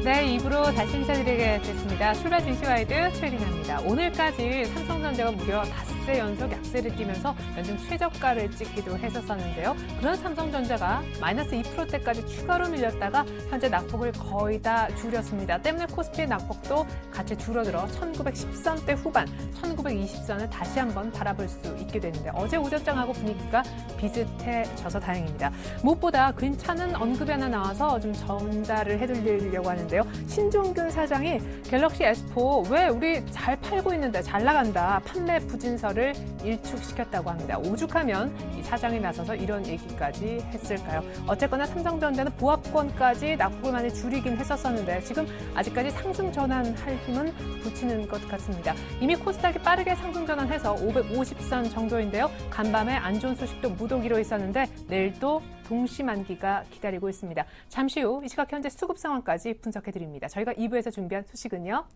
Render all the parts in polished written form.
네, 2부로 다시 인사드리게 됐습니다. 출발 증시와이드 최리나입니다. 오늘까지 삼성전자가 무려 닷새 연속 약세를 띄면서 연중 최저가를 찍기도 했었는데요. 그런 삼성전자가 마이너스 2%대까지 추가로 밀렸다가 현재 낙폭을 거의 다 줄였습니다. 때문에 코스피의 낙폭도 같이 줄어들어 1910선대 후반, 1920선을 다시 한번 바라볼 수 있게 됐는데 어제 오전장하고 분위기가 비슷해져서 다행입니다. 무엇보다 괜찮은 언급이 하나 나와서 좀 전달을 해드리려고 하는데요. 신종균 사장이 갤럭시 S4 왜 우리 잘 팔고 있는데 잘 나간다 판매 부진설을 일축시켰다고 합니다. 오죽하면 이 사장이 나서서 이런 얘기까지 했을까요? 어쨌거나 삼성전자는 보합권까지 낙폭을 많이 줄이긴 했었는데 지금 아직까지 상승 전환할 힘은 붙이는 것 같습니다. 이미 코스닥이 빠르게 상승 전환해서 550선 정도인데요. 간밤에 안 좋은 소식도 무더기로 있었는데 내일도 동시만기가 기다리고 있습니다. 잠시 후 이 시각 현재 수급 상황까지 분석해드립니다. 저희가 2부에서 준비한 소식은요.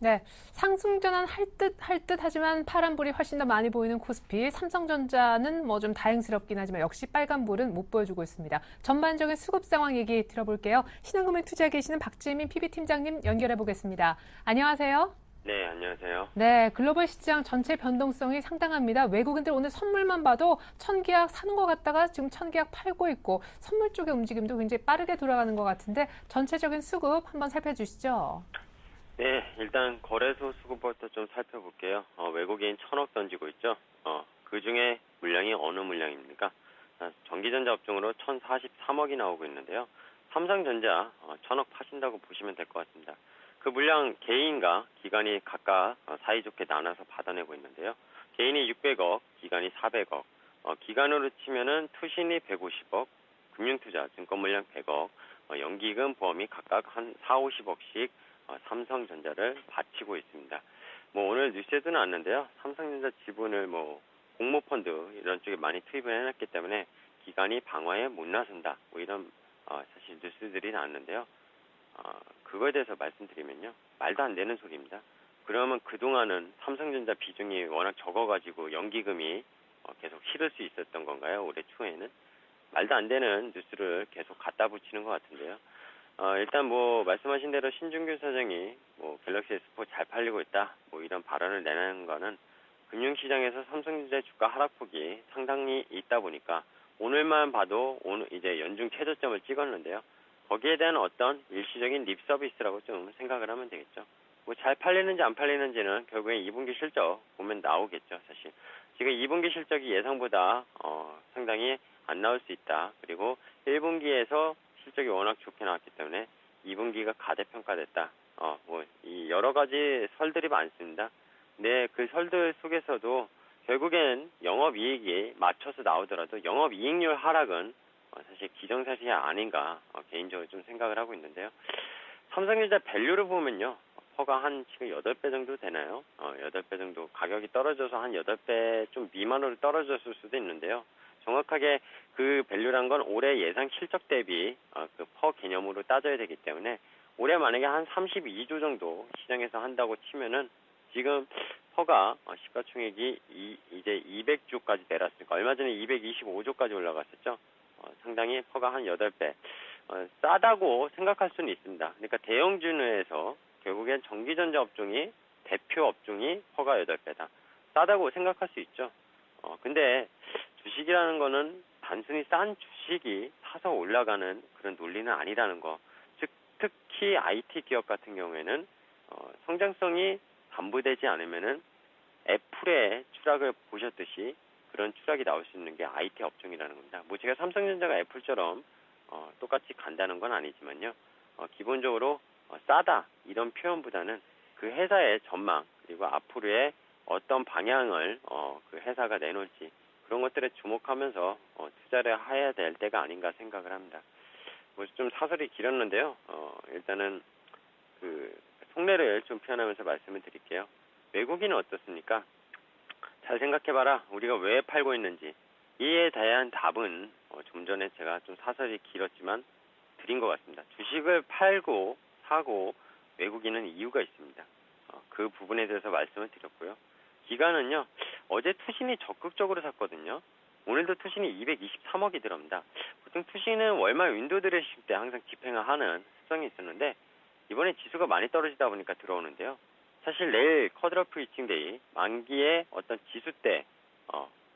네, 상승 전환 할 듯 하지만 파란불이 훨씬 더 많이 보이는 코스피. 삼성전자는 뭐 좀 다행스럽긴 하지만 역시 빨간불은 못 보여주고 있습니다. 전반적인 수급 상황 얘기 들어볼게요. 신한금융 투자에 계시는 박재민 PB팀장님 연결해 보겠습니다. 안녕하세요. 네, 안녕하세요. 네, 글로벌 시장 전체 변동성이 상당합니다. 외국인들 오늘 선물만 봐도 1000계약 사는 것 같다가 지금 1000계약 팔고 있고 선물 쪽의 움직임도 굉장히 빠르게 돌아가는 것 같은데 전체적인 수급 한번 살펴주시죠. 네, 일단 거래소 수급부터 좀 살펴볼게요. 외국인 1000억 던지고 있죠. 그 중에 물량이 어느 물량입니까? 전기전자 업종으로 1043억이 나오고 있는데요. 삼성전자 1000억 파신다고 보시면 될 것 같습니다. 그 물량 개인과 기관이 각각 사이좋게 나눠서 받아내고 있는데요. 개인이 600억, 기관이 400억, 기관으로 치면은 투신이 150억, 금융투자, 증권 물량 100억, 연기금, 보험이 각각 한 4, 50억씩 삼성전자를 바치고 있습니다. 오늘 뉴스에도 나왔는데요. 삼성전자 지분을 공모펀드 이런 쪽에 많이 투입을 해놨기 때문에 기관이 방어에 못 나선다. 이런 사실 뉴스들이 나왔는데요. 그거에 대해서 말씀드리면요. 말도 안 되는 소리입니다. 그러면 그동안은 삼성전자 비중이 워낙 적어가지고 연기금이 계속 실을 수 있었던 건가요? 올해 초에는? 말도 안 되는 뉴스를 계속 갖다 붙이는 것 같은데요. 일단 말씀하신 대로 신중균 사장이 갤럭시 S4 잘 팔리고 있다. 이런 발언을 내는 거는 금융시장에서 삼성전자 주가 하락폭이 상당히 있다 보니까 오늘만 봐도 오늘 이제 연중 최저점을 찍었는데요. 거기에 대한 어떤 일시적인 립 서비스라고 좀 생각을 하면 되겠죠. 잘 팔리는지 안 팔리는지는 결국엔 2분기 실적 보면 나오겠죠, 사실. 지금 2분기 실적이 예상보다 상당히 안 나올 수 있다. 그리고 1분기에서 실적이 워낙 좋게 나왔기 때문에 2분기가 가대평가됐다. 이 여러 가지 설들이 많습니다. 근데 그 설들 속에서도 결국엔 영업이익이 맞춰서 나오더라도 영업이익률 하락은 사실 기정사실이 아닌가 개인적으로 좀 생각을 하고 있는데요. 삼성전자 밸류를 보면요. 퍼가 한 지금 8배 정도 되나요? 8배 정도 가격이 떨어져서 한 8배 좀 미만으로 떨어졌을 수도 있는데요. 정확하게 그 밸류란 건 올해 예상 실적 대비 그 퍼 개념으로 따져야 되기 때문에 올해 만약에 한 32조 정도 시장에서 한다고 치면은 지금 퍼가 시가총액이 이제 200조까지 내렸으니까 얼마 전에 225조까지 올라갔었죠. 상당히 퍼가 한 8배. 싸다고 생각할 수는 있습니다. 그러니까 대형주에서 결국엔 전기전자 업종이 대표 업종이 퍼가 8배다. 싸다고 생각할 수 있죠. 근데 주식이라는 거는 단순히 싼 주식이 사서 올라가는 그런 논리는 아니라는 거. 즉 특히 IT 기업 같은 경우에는 성장성이 담보되지 않으면은 애플의 추락을 보셨듯이 그런 추락이 나올 수 있는 게 IT 업종이라는 겁니다. 제가 삼성전자가 애플처럼 똑같이 간다는 건 아니지만요. 기본적으로 싸다 이런 표현보다는 그 회사의 전망 그리고 앞으로의 어떤 방향을 그 회사가 내놓을지 그런 것들에 주목하면서 투자를 해야 될 때가 아닌가 생각을 합니다. 뭐 좀 사설이 길었는데요. 일단은 그 속내를 좀 표현하면서 말씀을 드릴게요. 외국인은 어떻습니까? 잘 생각해봐라. 우리가 왜 팔고 있는지 이에 대한 답은 좀 전에 제가 좀 사설이 길었지만 드린 것 같습니다. 주식을 팔고 사고 외국인은 이유가 있습니다. 그 부분에 대해서 말씀을 드렸고요. 기간은요. 어제 투신이 적극적으로 샀거든요. 오늘도 투신이 223억이 들어옵니다. 보통 투신은 월말 윈도우 드레싱 때 항상 집행을 하는 습성이 있었는데 이번에 지수가 많이 떨어지다 보니까 들어오는데요. 사실 내일 컷오프 리칭데이 만기의 어떤 지수 때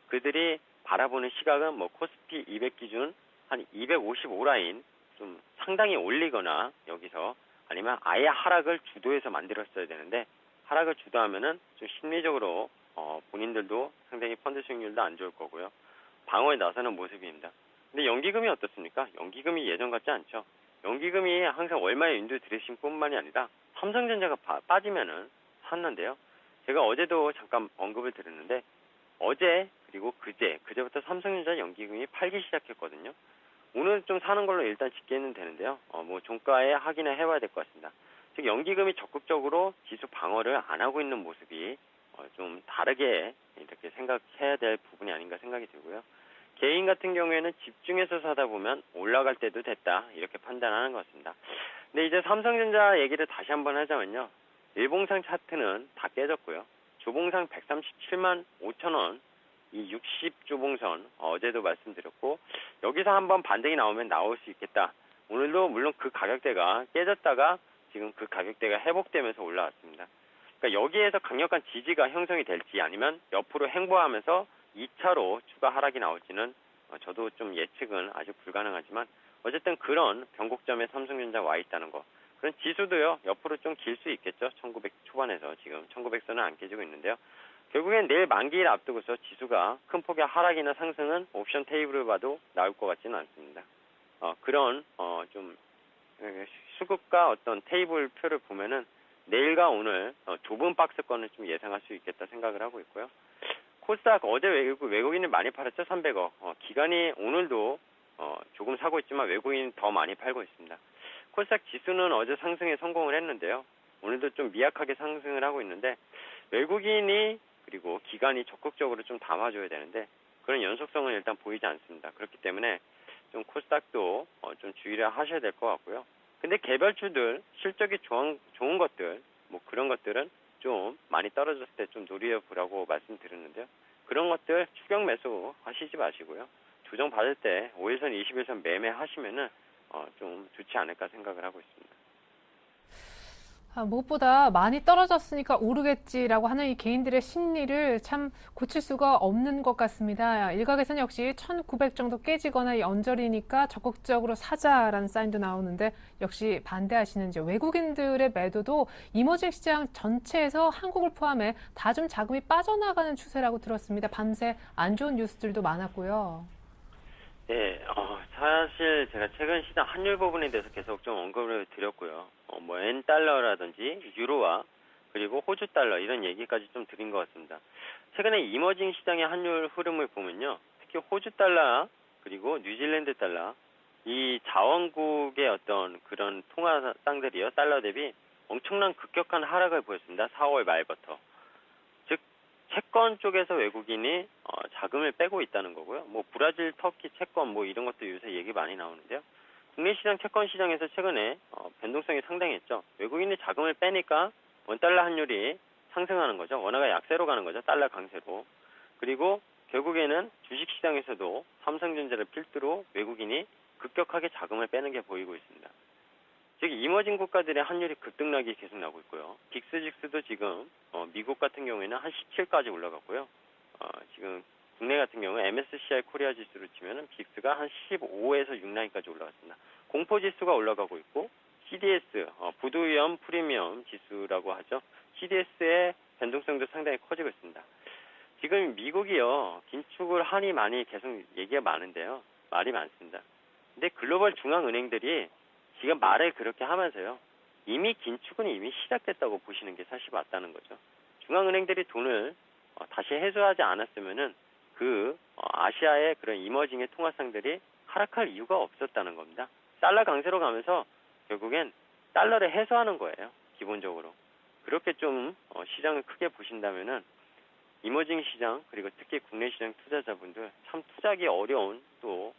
그들이 바라보는 시각은 뭐 코스피 200 기준 한 255 라인 좀 상당히 올리거나 여기서 아니면 아예 하락을 주도해서 만들었어야 되는데 하락을 주도하면은 좀 심리적으로 본인들도 상당히 펀드 수익률도 안 좋을 거고요. 방어에 나서는 모습입니다. 근데 연기금이 어떻습니까? 연기금이 예전 같지 않죠. 연기금이 항상 월말 윈도우 드레싱뿐만이 아니라 삼성전자가 빠지면은 샀는데요. 제가 어제도 잠깐 언급을 드렸는데 어제 그리고 그제부터 삼성전자 연기금이 팔기 시작했거든요. 오늘 좀 사는 걸로 일단 집계는 되는데요. 뭐 종가에 확인을 해봐야 될 것 같습니다. 즉 연기금이 적극적으로 지수 방어를 안 하고 있는 모습이 좀 다르게 이렇게 생각해야 될 부분이 아닌가 생각이 들고요. 개인 같은 경우에는 집중해서 사다 보면 올라갈 때도 됐다 이렇게 판단하는 것 같습니다. 근데 이제 삼성전자 얘기를 다시 한번 하자면요. 일봉상 차트는 다 깨졌고요. 주봉상 137만 5천 원, 이 60주봉선 어제도 말씀드렸고 여기서 한번 반등이 나오면 나올 수 있겠다. 오늘도 물론 그 가격대가 깨졌다가 지금 그 가격대가 회복되면서 올라왔습니다. 그러니까 여기에서 강력한 지지가 형성이 될지 아니면 옆으로 횡보하면서 2차로 추가 하락이 나올지는 저도 좀 예측은 아직 불가능하지만 어쨌든 그런 변곡점에 삼성전자 와 있다는 거. 그런 지수도요 옆으로 좀 길 수 있겠죠. 1900 초반에서 지금 1900선은 안 깨지고 있는데요. 결국엔 내일 만기일 앞두고서 지수가 큰 폭의 하락이나 상승은 옵션 테이블을 봐도 나올 것 같지는 않습니다. 그런 좀 수급과 어떤 테이블 표를 보면은 내일과 오늘 좁은 박스권을 좀 예상할 수 있겠다 생각을 하고 있고요. 코스닥 어제 외국인이 많이 팔았죠. 300억. 기간이 오늘도 조금 사고 있지만 외국인이 더 많이 팔고 있습니다. 코스닥 지수는 어제 상승에 성공을 했는데요. 오늘도 좀 미약하게 상승을 하고 있는데 외국인이 그리고 기간이 적극적으로 좀 담아줘야 되는데 그런 연속성은 일단 보이지 않습니다. 그렇기 때문에 좀 코스닥도 좀 주의를 하셔야 될 것 같고요. 근데 개별주들 실적이 좋은 것들 뭐 그런 것들은 좀 많이 떨어졌을 때 좀 노려보라고 말씀드렸는데요. 그런 것들 추격 매수 하시지 마시고요. 조정 받을 때 5일선, 20일선 매매하시면은 좀 좋지 않을까 생각을 하고 있습니다. 무엇보다 많이 떨어졌으니까 오르겠지라고 하는 이 개인들의 심리를 참 고칠 수가 없는 것 같습니다. 일각에서는 역시 1900 정도 깨지거나 이 언저리니까 적극적으로 사자라는 사인도 나오는데 역시 반대하시는지 외국인들의 매도도 이머징 시장 전체에서 한국을 포함해 다 좀 자금이 빠져나가는 추세라고 들었습니다. 밤새 안 좋은 뉴스들도 많았고요. 네, 사실 제가 최근 시장 환율 부분에 대해서 계속 좀 언급을 드렸고요. 뭐 엔달러라든지 유로화 그리고 호주 달러 이런 얘기까지 좀 드린 것 같습니다. 최근에 이머징 시장의 환율 흐름을 보면요, 특히 호주 달러 그리고 뉴질랜드 달러 이 자원국의 어떤 그런 통화상들이요 달러 대비 엄청난 급격한 하락을 보였습니다. 4월 말부터. 채권 쪽에서 외국인이 자금을 빼고 있다는 거고요. 뭐 브라질, 터키 채권 뭐 이런 것도 요새 얘기 많이 나오는데요. 국내 시장 채권 시장에서 최근에 변동성이 상당했죠. 외국인이 자금을 빼니까 원달러 환율이 상승하는 거죠. 원화가 약세로 가는 거죠. 달러 강세로. 그리고 결국에는 주식 시장에서도 삼성전자를 필두로 외국인이 급격하게 자금을 빼는 게 보이고 있습니다. 즉 이머징 국가들의 환율이 급등락이 계속 나고 있고요. 빅스직스도 지금 미국 같은 경우에는 한 17까지 올라갔고요. 지금 국내 같은 경우 MSCI 코리아 지수로 치면은 빅스가 한 15에서 6라인까지 올라갔습니다. 공포 지수가 올라가고 있고 CDS 부도위험 프리미엄 지수라고 하죠. CDS의 변동성도 상당히 커지고 있습니다. 지금 미국이요 긴축을 하니 많이 계속 얘기가 많은데요. 말이 많습니다. 근데 글로벌 중앙은행들이 지금 말을 그렇게 하면서요. 이미 긴축은 이미 시작됐다고 보시는 게 사실 맞다는 거죠. 중앙은행들이 돈을 다시 해소하지 않았으면은 아시아의 그런 이머징의 통화상들이 하락할 이유가 없었다는 겁니다. 달러 강세로 가면서 결국엔 달러를 해소하는 거예요. 기본적으로. 그렇게 좀 시장을 크게 보신다면은 이머징 시장 그리고 특히 국내 시장 투자자분들 참 투자하기 어려운 또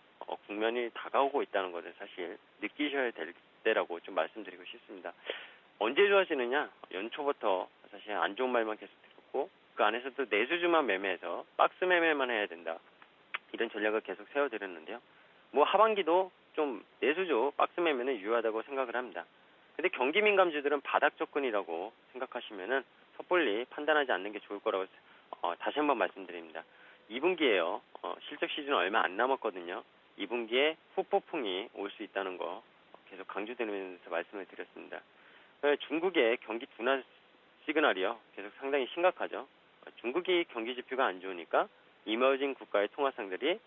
국면이 다가오고 있다는 것을 사실 느끼셔야 될 때라고 좀 말씀드리고 싶습니다. 언제 좋아지느냐? 연초부터 사실 안 좋은 말만 계속 들었고 그 안에서도 내수주만 매매해서 박스 매매만 해야 된다. 이런 전략을 계속 세워드렸는데요. 뭐 하반기도 좀 내수주 박스 매매는 유효하다고 생각을 합니다. 근데 경기 민감주들은 바닥 접근이라고 생각하시면은 섣불리 판단하지 않는 게 좋을 거라고 다시 한번 말씀드립니다. 2분기에요. 실적 시즌은 얼마 안 남았거든요. 2분기에 후폭풍이 올 수 있다는 거 계속 강조드리면서 말씀을 드렸습니다. 중국의 경기 둔화 시그널이요. 계속 상당히 심각하죠. 중국이 경기 지표가 안 좋으니까 이머징 국가의 통화상들이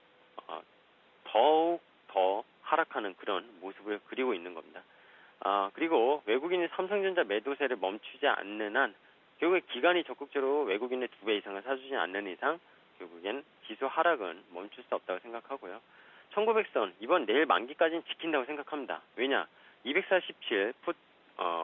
더욱 더 하락하는 그런 모습을 그리고 있는 겁니다. 그리고 외국인이 삼성전자 매도세를 멈추지 않는 한 결국에 기관이 적극적으로 외국인의 2배 이상을 사주지 않는 이상 결국엔 지수 하락은 멈출 수 없다고 생각하고요. 1900선 이번 내일 만기까지는 지킨다고 생각합니다. 왜냐? 247 풋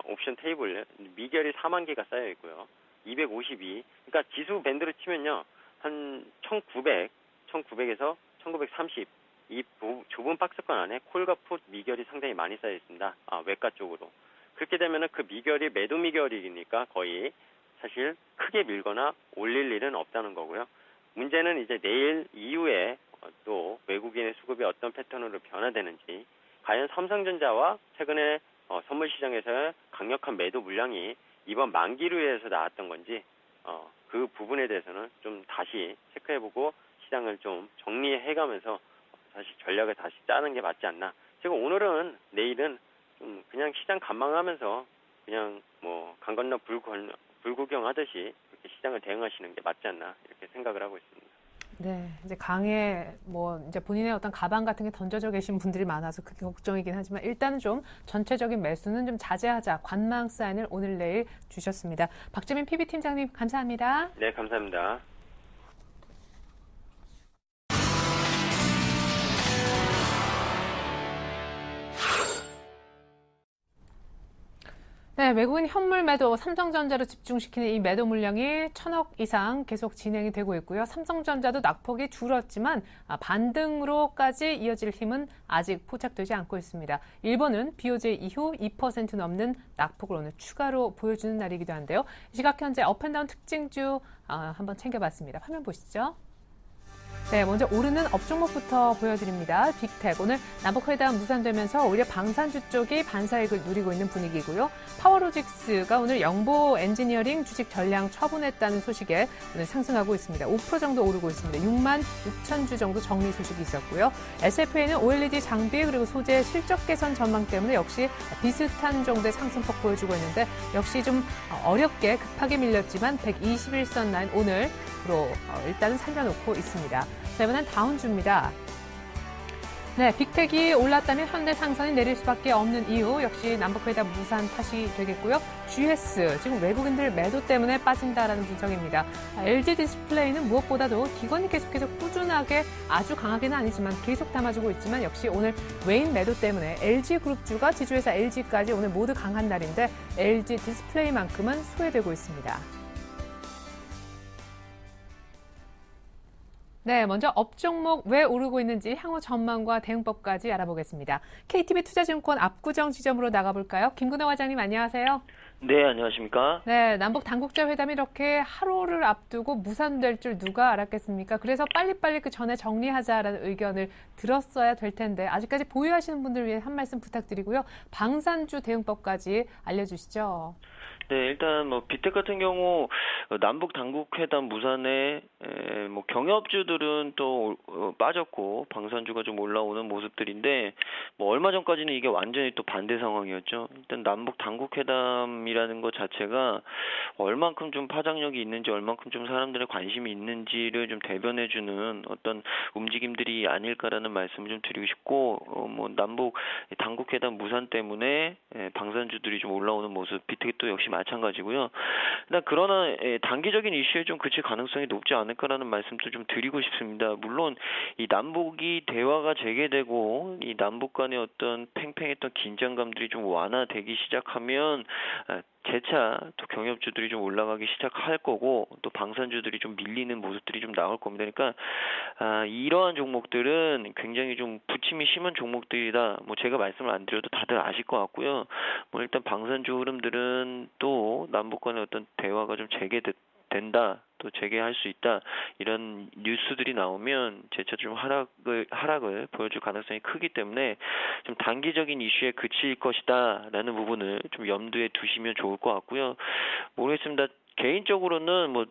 옵션 테이블 미결이 4만 개가 쌓여 있고요. 252 그러니까 지수 밴드로 치면요. 한 1900에서 1930 이 좁은 박스권 안에 콜과 풋 미결이 상당히 많이 쌓여 있습니다. 외가 쪽으로. 그렇게 되면은 그 미결이 매도 미결이니까 거의 사실 크게 밀거나 올릴 일은 없다는 거고요. 문제는 이제 내일 이후에 또 외국인의 수급이 어떤 패턴으로 변화되는지 과연 삼성전자와 최근에 선물 시장에서의 강력한 매도 물량이 이번 만기로 해서 나왔던 건지 그 부분에 대해서는 좀 다시 체크해보고 시장을 좀 정리해가면서 다시 전략을 다시 짜는 게 맞지 않나. 제가 오늘은 내일은 좀 그냥 시장 관망하면서 그냥 뭐 강 건너 불 구경하듯이 그렇게 시장을 대응하시는 게 맞지 않나 이렇게 생각을 하고 있습니다. 네, 이제 강에 이제 본인의 어떤 가방 같은 게 던져져 계신 분들이 많아서 그게 걱정이긴 하지만 일단은 좀 전체적인 매수는 좀 자제하자 관망 사인을 오늘 내일 주셨습니다. 박재민 PB팀장님 감사합니다. 네, 감사합니다. 네, 외국인 현물 매도 삼성전자로 집중시키는 이 매도 물량이 1,000억 이상 계속 진행이 되고 있고요. 삼성전자도 낙폭이 줄었지만 반등으로까지 이어질 힘은 아직 포착되지 않고 있습니다. 일본은 BOJ 이후 2% 넘는 낙폭을 오늘 추가로 보여주는 날이기도 한데요. 이 시각 현재 업앤다운 특징주 한번 챙겨봤습니다. 화면 보시죠. 네, 먼저 오르는 업종목부터 보여드립니다. 빅텍, 오늘 남북회담 무산되면서 오히려 방산주 쪽이 반사익을 누리고 있는 분위기고요. 파워로직스가 오늘 영보 엔지니어링 주식 전량 처분했다는 소식에 오늘 상승하고 있습니다. 5% 정도 오르고 있습니다. 6만 6천 주 정도 정리 소식이 있었고요. SFA는 OLED 장비 그리고 소재 실적 개선 전망 때문에 역시 비슷한 정도의 상승폭 보여주고 있는데 역시 좀 어렵게 급하게 밀렸지만 121선 라인 오늘로 일단은 살려놓고 있습니다. 자, 이번엔 다운주입니다. 네, 빅텍이 올랐다면 현대상선이 내릴 수밖에 없는 이유 역시 남북회담 무산 탓이 되겠고요. GS, 지금 외국인들 매도 때문에 빠진다라는 분석입니다. LG 디스플레이는 무엇보다도 기관이 계속해서 꾸준하게 아주 강하게는 아니지만 계속 담아주고 있지만 역시 오늘 외인 매도 때문에 LG그룹주가 지주회사 LG까지 오늘 모두 강한 날인데 LG 디스플레이만큼은 소외되고 있습니다. 네, 먼저 업종목 왜 오르고 있는지 향후 전망과 대응법까지 알아보겠습니다. KTB 투자증권 압구정 지점으로 나가볼까요? 김근호 과장님 안녕하세요. 네, 안녕하십니까? 네, 남북 당국자 회담이 이렇게 하루를 앞두고 무산될 줄 누가 알았겠습니까? 그래서 빨리빨리 그 전에 정리하자라는 의견을 들었어야 될 텐데 아직까지 보유하시는 분들 위해 한 말씀 부탁드리고요. 방산주 대응법까지 알려주시죠. 네, 일단 빅텍 같은 경우 남북 당국 회담 무산에 경협주들은 또 빠졌고 방산주가 좀 올라오는 모습들인데 얼마 전까지는 이게 완전히 또 반대 상황이었죠. 일단 남북 당국 회담이라는 것 자체가 얼만큼 좀 파장력이 있는지, 얼만큼 좀 사람들의 관심이 있는지를 좀 대변해주는 어떤 움직임들이 아닐까라는 말씀을 좀 드리고 싶고, 뭐 남북 당국회담 무산 때문에 방산주들이 좀 올라오는 모습, 비트도 역시 마찬가지고요. 일단 그러나 단기적인 이슈에 좀 그칠 가능성이 높지 않을까라는 말씀도 좀 드리고 싶습니다. 물론 이 남북이 대화가 재개되고 이 남북 간의 어떤 팽팽했던 긴장감들이 좀 완화되기 시작하면 재차 또 경협주들이 좀 올라가기 시작할 거고, 또 방산주들이 좀 밀리는 모습들이 좀 나올 겁니다. 그러니까 이러한 종목들은 굉장히 좀 부침이 심한 종목들이다. 뭐 제가 말씀을 안 드려도 다들 아실 것 같고요. 뭐 일단 방산주 흐름들은 또 남북 간의 어떤 대화가 좀 재개된다, 또 재개할 수 있다, 이런 뉴스들이 나오면 재차 좀 하락을 보여줄 가능성이 크기 때문에 좀 단기적인 이슈에 그칠 것이다라는 부분을 좀 염두에 두시면 좋을 것 같고요. 모르겠습니다. 개인적으로는 뭐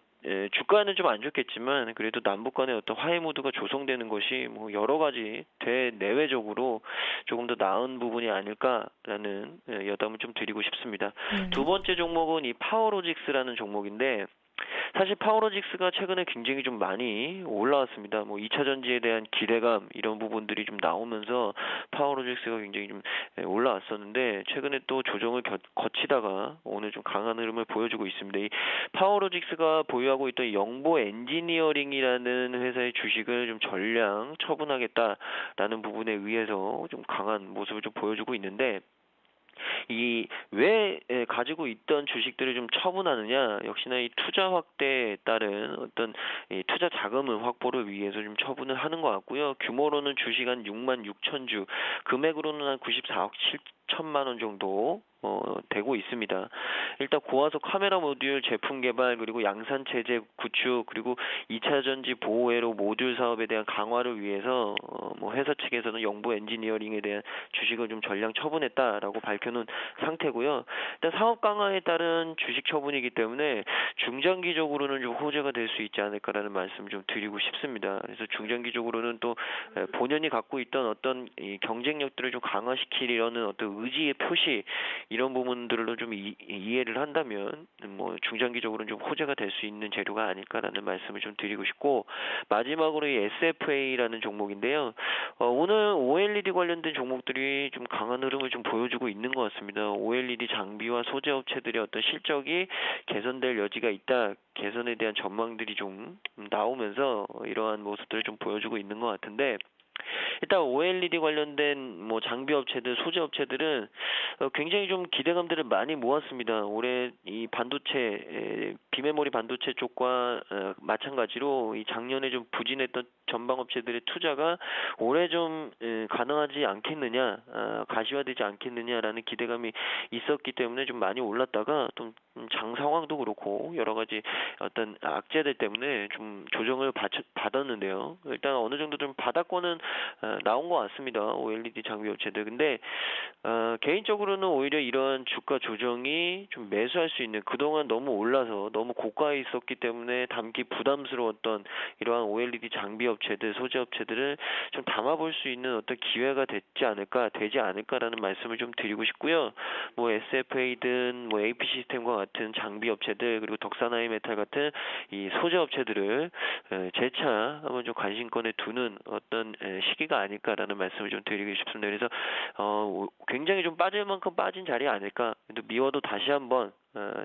주가는 좀 안 좋겠지만 그래도 남북 간의 어떤 화해 모드가 조성되는 것이 뭐 여러 가지 대내외적으로 조금 더 나은 부분이 아닐까라는 여담을 좀 드리고 싶습니다. 두 번째 종목은 이 파워로직스라는 종목인데, 사실 파워로직스가 최근에 굉장히 좀 많이 올라왔습니다. 뭐 2차 전지에 대한 기대감, 이런 부분들이 좀 나오면서 파워로직스가 굉장히 좀 올라왔었는데, 최근에 또 조정을 거치다가 오늘 좀 강한 흐름을 보여주고 있습니다. 이 파워로직스가 보유하고 있던 영보 엔지니어링이라는 회사의 주식을 좀 전량 처분하겠다라는 부분에 의해서 좀 강한 모습을 좀 보여주고 있는데, 이 왜 가지고 있던 주식들을 좀 처분하느냐, 역시나 이 투자 확대에 따른 어떤 이 투자 자금을 확보를 위해서 좀 처분을 하는 것 같고요. 규모로는 주식 한 6만 6천 주, 금액으로는 한 94억 7천만 원 정도 되고 있습니다. 일단 고화소 카메라 모듈 제품 개발, 그리고 양산 체제 구축, 그리고 2차 전지 보호회로 모듈 사업에 대한 강화를 위해서 뭐 회사 측에서는 영보 엔지니어링에 대한 주식을 좀 전량 처분했다라고 밝혀놓은 상태고요. 일단 사업 강화에 따른 주식 처분이기 때문에 중장기적으로는 좀 호재가 될 수 있지 않을까라는 말씀 좀 드리고 싶습니다. 그래서 중장기적으로는 또 본연이 갖고 있던 어떤 이 경쟁력들을 좀 강화시키려는 어떤 의지의 표시, 이런 부분들로 좀 이해를 한다면 뭐 중장기적으로는 좀 호재가 될 수 있는 재료가 아닐까라는 말씀을 좀 드리고 싶고, 마지막으로 이 SFA라는 종목인데요. 오늘 OLED 관련된 종목들이 좀 강한 흐름을 좀 보여주고 있는 것 같습니다. OLED 장비와 소재 업체들의 어떤 실적이 개선될 여지가 있다, 개선에 대한 전망들이 좀 나오면서 이러한 모습들을 좀 보여주고 있는 것 같은데, 일단 OLED 관련된 뭐 장비 업체들, 소재 업체들은 굉장히 좀 기대감들을 많이 모았습니다. 올해 이 반도체, 비메모리 반도체 쪽과 마찬가지로 이 작년에 좀 부진했던 전방 업체들의 투자가 올해 좀 가능하지 않겠느냐, 가시화되지 않겠느냐라는 기대감이 있었기 때문에 좀 많이 올랐다가 좀 장 상황도 그렇고 여러 가지 어떤 악재들 때문에 좀 조정을 받았는데요. 일단 어느 정도 좀 바닥권은 나온 것 같습니다. OLED 장비 업체들. 근데 개인적으로는 오히려 이런 주가 조정이 좀 매수할 수 있는, 그동안 너무 올라서 너무 고가에 있었기 때문에 담기 부담스러웠던 이러한 OLED 장비 업체들, 소재 업체들을 좀 담아볼 수 있는 어떤 기회가 되지 않을까라는 말씀을 좀 드리고 싶고요. 뭐 SFA든 뭐 AP 시스템과 같은 장비 업체들, 그리고 덕산하이 메탈 같은 이 소재 업체들을 재차 한번 좀 관심권에 두는 어떤 시기가 아닐까라는 말씀을 좀 드리고 싶습니다. 그래서 굉장히 좀 빠질 만큼 빠진 자리 아닐까, 미워도 다시 한번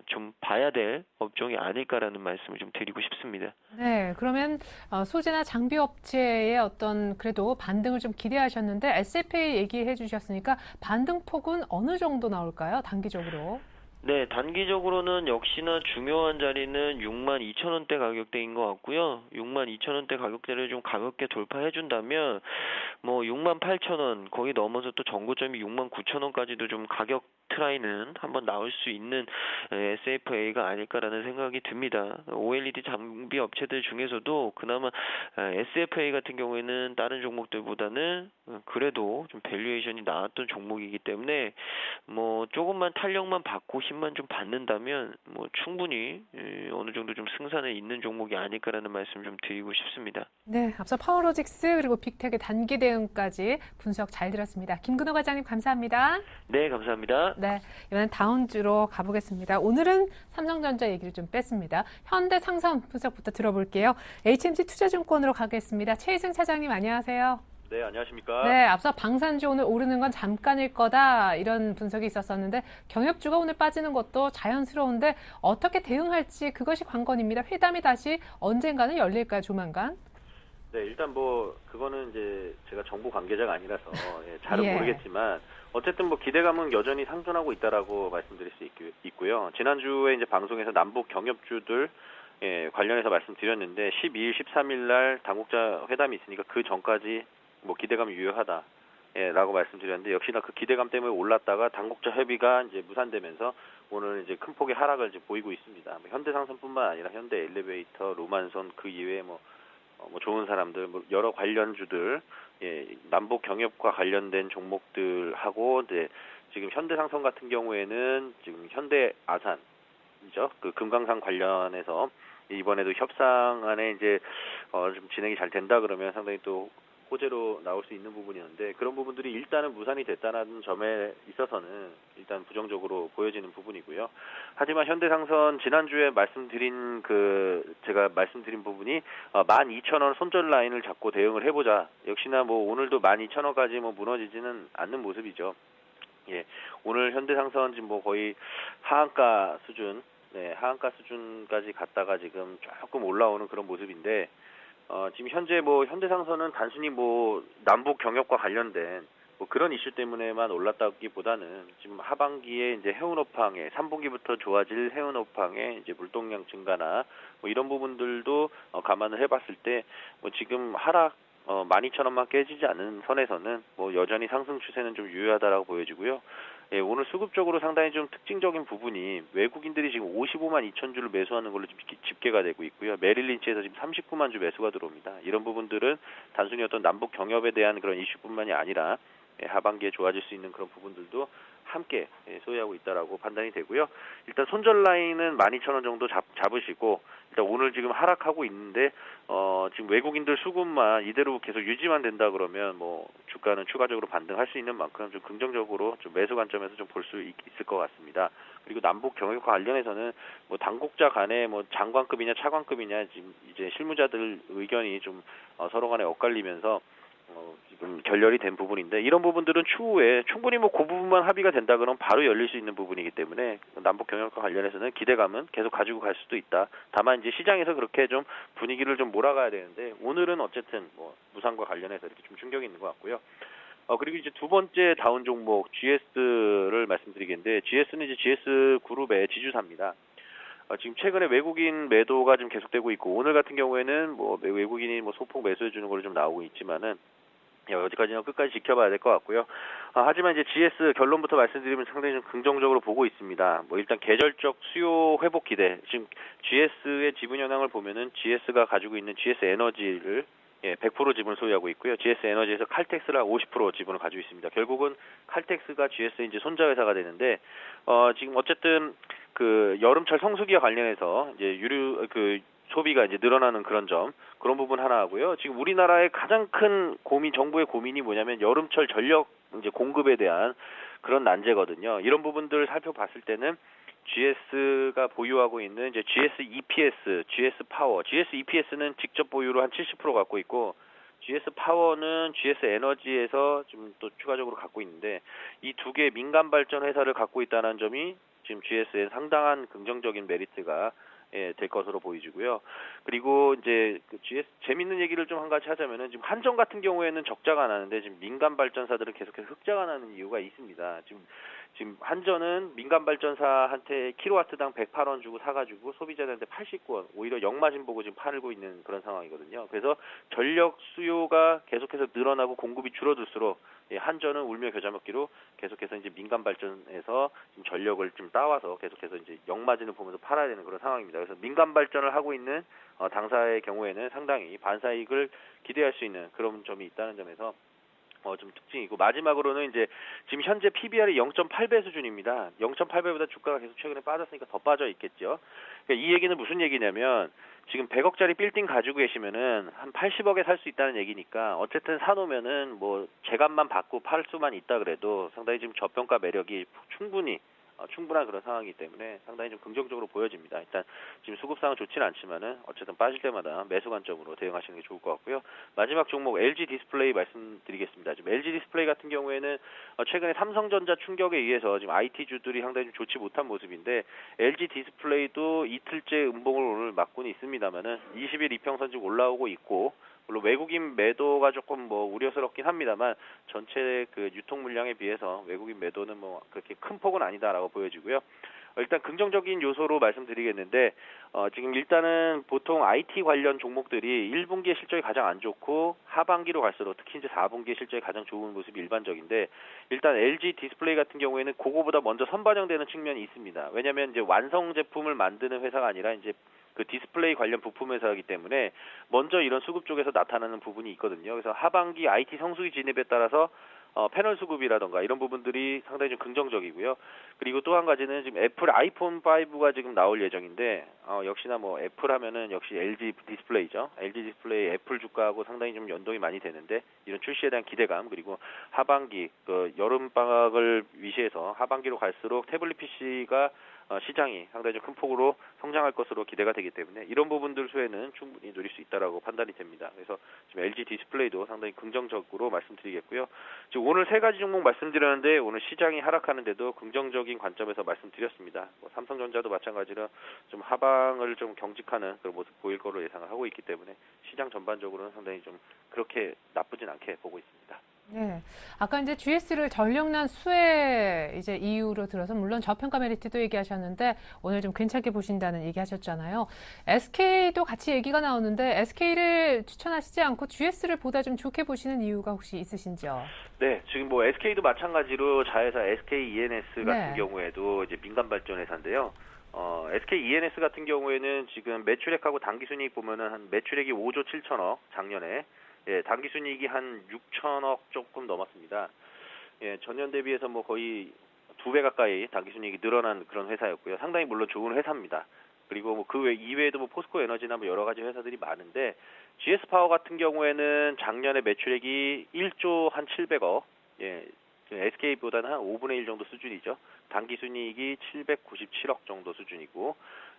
좀 봐야 될 업종이 아닐까라는 말씀을 좀 드리고 싶습니다. 네, 그러면 소재나 장비 업체의 어떤 그래도 반등을 좀 기대하셨는데 SFA 얘기해 주셨으니까 반등 폭은 어느 정도 나올까요? 단기적으로? 네, 단기적으로는 역시나 중요한 자리는 62,000원대 가격대인 것 같고요. 62,000원대 가격대를 좀 가볍게 돌파해준다면 뭐 68,000원 거기 넘어서 또 전고점이 69,000원까지도 좀 가격 트라이는 한번 나올 수 있는 SFA가 아닐까라는 생각이 듭니다. OLED 장비 업체들 중에서도 그나마 SFA 같은 경우에는 다른 종목들보다는 그래도 좀 밸류에이션이 나왔던 종목이기 때문에 뭐 조금만 탄력만 받고 힘만 좀 받는다면 뭐 충분히 어느 정도 좀 승산에 있는 종목이 아닐까라는 말씀 좀 드리고 싶습니다. 네, 앞서 파워로직스 그리고 빅텍의 단기 대응까지 분석 잘 들었습니다. 김근호 과장님 감사합니다. 네, 감사합니다. 네, 이번엔 다운주로 가보겠습니다. 오늘은 삼성전자 얘기를 좀 뺐습니다. 현대상선 분석부터 들어볼게요. HMC 투자증권으로 가겠습니다. 최희승 차장님 안녕하세요. 네, 안녕하십니까. 네, 앞서 방산주 오늘 오르는 건 잠깐일 거다 이런 분석이 있었었는데 경협주가 오늘 빠지는 것도 자연스러운데 어떻게 대응할지 그것이 관건입니다. 회담이 다시 언젠가는 열릴까요, 조만간? 네, 일단 그거는 이제 제가 정부 관계자가 아니라서 잘은 예. 모르겠지만 어쨌든 기대감은 여전히 상존하고 있다라고 말씀드릴 수 있고요. 지난주에 이제 방송에서 남북 경협주들 관련해서 말씀드렸는데 12일, 13일 날 당국자 회담이 있으니까 그 전까지 기대감이 유효하다. 라고 말씀드렸는데 역시나 그 기대감 때문에 올랐다가 당국자 협의가 이제 무산되면서 오늘 이제 큰 폭의 하락을 이제 보이고 있습니다. 현대상선뿐만 아니라 현대 엘리베이터, 로만선 그 이외에 좋은 사람들, 여러 관련주들, 남북 경협과 관련된 종목들하고 이제 지금 현대상선 같은 경우에는 지금 현대 아산이죠. 그 금강산 관련해서 이번에도 협상안에 이제 좀 진행이 잘 된다 그러면 상당히 또 호재로 나올 수 있는 부분이었는데 그런 부분들이 일단은 무산이 됐다는 점에 있어서는 일단 부정적으로 보여지는 부분이고요. 하지만 현대상선 지난주에 제가 말씀드린 부분이 12,000원 손절 라인을 잡고 대응을 해보자. 역시나 오늘도 12,000원까지 무너지지는 않는 모습이죠. 예, 오늘 현대상선 지금 거의 하한가 수준, 하한가 수준까지 갔다가 지금 조금 올라오는 그런 모습인데. 지금 현재 현대상선은 단순히 남북 경협과 관련된 그런 이슈 때문에만 올랐다기보다는 지금 하반기에 이제 해운업황에 3분기부터 좋아질 해운업황에 이제 물동량 증가나 이런 부분들도 감안을 해봤을 때 지금 하락 12,000원만 깨지지 않은 선에서는 여전히 상승 추세는 좀 유효하다라고 보여지고요. 예, 오늘 수급적으로 상당히 좀 특징적인 부분이 외국인들이 지금 55만 2천 주를 매수하는 걸로 집계가 되고 있고요. 메릴린치에서 지금 39만 주 매수가 들어옵니다. 이런 부분들은 단순히 어떤 남북 경협에 대한 그런 이슈뿐만이 아니라 하반기에 좋아질 수 있는 그런 부분들도 함께 소유하고 있다라고 판단이 되고요. 일단 손절 라인은 12,000원 정도 잡으시고 일단 오늘 지금 하락하고 있는데 지금 외국인들 수급만 이대로 계속 유지만 된다 그러면 주가는 추가적으로 반등할 수 있는 만큼 좀 긍정적으로 좀 매수 관점에서 좀 볼 수 있을 것 같습니다. 그리고 남북 경협과 관련해서는 당국자 간에 장관급이냐 차관급이냐 지금 이제 실무자들 의견이 좀 서로 간에 엇갈리면서 지금 결렬이 된 부분인데 이런 부분들은 추후에 충분히 그 부분만 합의가 된다 그러면 바로 열릴 수 있는 부분이기 때문에 남북 경협과 관련해서는 기대감은 계속 가지고 갈 수도 있다. 다만 이제 시장에서 그렇게 좀 분위기를 좀 몰아가야 되는데 오늘은 어쨌든 무상과 관련해서 이렇게 좀 충격이 있는 것 같고요. 그리고 이제 두 번째 다운 종목 GS를 말씀드리겠는데 GS는 이제 GS 그룹의 지주사입니다. 지금 최근에 외국인 매도가 좀 계속되고 있고 오늘 같은 경우에는 외국인이 소폭 매수해 주는 걸로 좀 나오고 있지만은 어디까지나 끝까지 지켜봐야 될 것 같고요. 하지만 이제 GS 결론부터 말씀드리면 상당히 좀 긍정적으로 보고 있습니다. 일단 계절적 수요 회복 기대. 지금 GS의 지분 현황을 보면은 GS가 가지고 있는 GS 에너지를 100% 지분을 소유하고 있고요. GS 에너지에서 칼텍스가 50% 지분을 가지고 있습니다. 결국은 칼텍스가 GS의 이제 손자 회사가 되는데 지금 어쨌든 그 여름철 성수기와 관련해서 이제 소비가 이제 늘어나는 그런 부분 하나 하고요. 지금 우리나라의 가장 큰 정부의 고민이 뭐냐면 여름철 전력 이제 공급에 대한 그런 난제거든요. 이런 부분들을 살펴봤을 때는 GS가 보유하고 있는 이제 GS EPS, GS 파워, GS EPS는 직접 보유로 한 70% 갖고 있고 GS 파워는 GS 에너지에서 좀 또 추가적으로 갖고 있는데 이 두 개의 민간 발전 회사를 갖고 있다는 점이 지금 GS에 상당한 긍정적인 메리트가 될 것으로 보이고요. 그리고 이제 GS 재밌는 얘기를 좀 한 가지 하자면은 지금 한전 같은 경우에는 적자가 나는데 지금 민간 발전사들은 계속해서 흑자가 나는 이유가 있습니다. 지금 한전은 민간 발전사한테 킬로와트당 108원 주고 사가지고 소비자들한테 89원 오히려 역마진 보고 지금 팔고 있는 그런 상황이거든요. 그래서 전력 수요가 계속해서 늘어나고 공급이 줄어들수록 한전은 울며 겨자 먹기로 계속해서 이제 민간 발전에서 지금 전력을 좀 따와서 계속해서 이제 역마진을 보면서 팔아야 되는 그런 상황입니다. 그래서 민간 발전을 하고 있는 당사의 경우에는 상당히 반사이익을 기대할 수 있는 그런 점이 있다는 점에서 좀 특징이고 마지막으로는 이제 지금 현재 PBR이 0.8배 수준입니다. 0.8배보다 주가가 계속 최근에 빠졌으니까 더 빠져 있겠죠. 그러니까 이 얘기는 무슨 얘기냐면 지금 100억짜리 빌딩 가지고 계시면은 한 80억에 살 수 있다는 얘기니까 어쨌든 사놓으면은 뭐 재값만 받고 팔 수만 있다 그래도 상당히 지금 저평가 매력이 충분한 그런 상황이기 때문에 상당히 좀 긍정적으로 보여집니다. 일단 지금 수급상은 좋지는 않지만은 어쨌든 빠질 때마다 매수 관점으로 대응하시는 게 좋을 것 같고요. 마지막 종목 LG 디스플레이 말씀드리겠습니다. 지금 LG 디스플레이 같은 경우에는 최근에 삼성전자 충격에 의해서 지금 IT주들이 상당히 좀 좋지 못한 모습인데 LG 디스플레이도 이틀째 음봉을 오늘 맞고는 있습니다만은 20일 이평선 지금 올라오고 있고 물론 외국인 매도가 조금 뭐 우려스럽긴 합니다만 전체 그 유통 물량에 비해서 외국인 매도는 뭐 그렇게 큰 폭은 아니다라고 보여지고요. 일단 긍정적인 요소로 말씀드리겠는데 지금 일단은 보통 IT 관련 종목들이 1분기에 실적이 가장 안 좋고 하반기로 갈수록 특히 이제 4분기에 실적이 가장 좋은 모습이 일반적인데 일단 LG 디스플레이 같은 경우에는 그거보다 먼저 선반영되는 측면이 있습니다. 왜냐하면 이제 완성 제품을 만드는 회사가 아니라 이제 그 디스플레이 관련 부품 회사이기 때문에 먼저 이런 수급 쪽에서 나타나는 부분이 있거든요. 그래서 하반기 IT 성수기 진입에 따라서 패널 수급이라던가 이런 부분들이 상당히 좀 긍정적이고요. 그리고 또 한 가지는 지금 애플 아이폰 5가 지금 나올 예정인데 역시나 뭐 애플 하면은 역시 LG 디스플레이죠. LG 디스플레이 애플 주가하고 상당히 좀 연동이 많이 되는데 이런 출시에 대한 기대감 그리고 하반기 그 여름 방학을 위시해서 하반기로 갈수록 태블릿 PC가 시장이 상당히 좀 큰 폭으로 성장할 것으로 기대가 되기 때문에 이런 부분들 수에는 충분히 누릴 수 있다라고 판단이 됩니다. 그래서 지금 LG 디스플레이도 상당히 긍정적으로 말씀드리겠고요. 지금 오늘 세 가지 종목 말씀드렸는데 오늘 시장이 하락하는데도 긍정적인 관점에서 말씀드렸습니다. 뭐 삼성전자도 마찬가지로 좀 하방을 좀 경직하는 그런 모습 보일 거로 예상을 하고 있기 때문에 시장 전반적으로는 상당히 좀 그렇게 나쁘진 않게 보고 있습니다. 네. 아까 이제 GS를 전력난 수혜 이제 이유로 들어서 물론 저평가 메리트도 얘기하셨는데 오늘 좀 괜찮게 보신다는 얘기 하셨잖아요. SK도 같이 얘기가 나오는데 SK를 추천하시지 않고 GS를 보다 좀 좋게 보시는 이유가 혹시 있으신지요? 네, 지금 뭐 SK도 마찬가지로 자회사 SK E&S 같은 네. 경우에도 이제 민간 발전 회사인데요. SK E&S 같은 경우에는 지금 매출액하고 당기순이익 보면은 한 매출액이 5조 7천억 작년에 예, 당기순이익이 한 6천억 조금 넘었습니다. 예, 전년 대비해서 뭐 거의 2배 가까이 당기순이익이 늘어난 그런 회사였고요. 상당히 물론 좋은 회사입니다. 그리고 뭐 그 이외에도 뭐 포스코 에너지나 뭐 여러 가지 회사들이 많은데 GS 파워 같은 경우에는 작년에 매출액이 1조 한 700억, 예, SK보다는 한 5분의 1 정도 수준이죠. 당기순이익이 797억 정도 수준이고,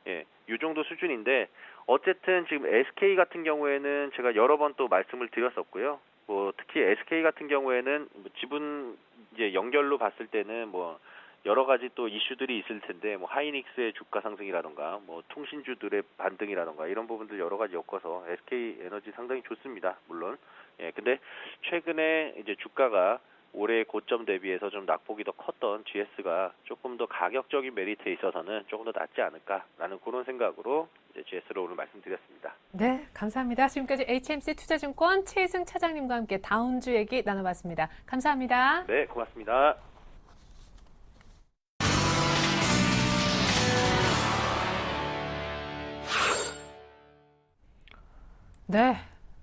예, 이 정도 수준인데 어쨌든 지금 SK 같은 경우에는 제가 여러 번 또 말씀을 드렸었고요. 뭐 특히 SK 같은 경우에는 뭐 지분 이제 연결로 봤을 때는 뭐 여러 가지 또 이슈들이 있을 텐데 뭐 하이닉스의 주가 상승이라던가 뭐 통신주들의 반등이라던가 이런 부분들 여러 가지 엮어서 SK 에너지 상당히 좋습니다. 물론 예 근데 최근에 이제 주가가 올해 고점 대비해서 좀 낙폭이 더 컸던 GS가 조금 더 가격적인 메리트에 있어서는 조금 더 낫지 않을까라는 그런 생각으로 이제 GS로 오늘 말씀드렸습니다. 네, 감사합니다. 지금까지 HMC 투자증권 최희승 차장님과 함께 다운주 얘기 나눠봤습니다. 감사합니다. 네, 고맙습니다. 네.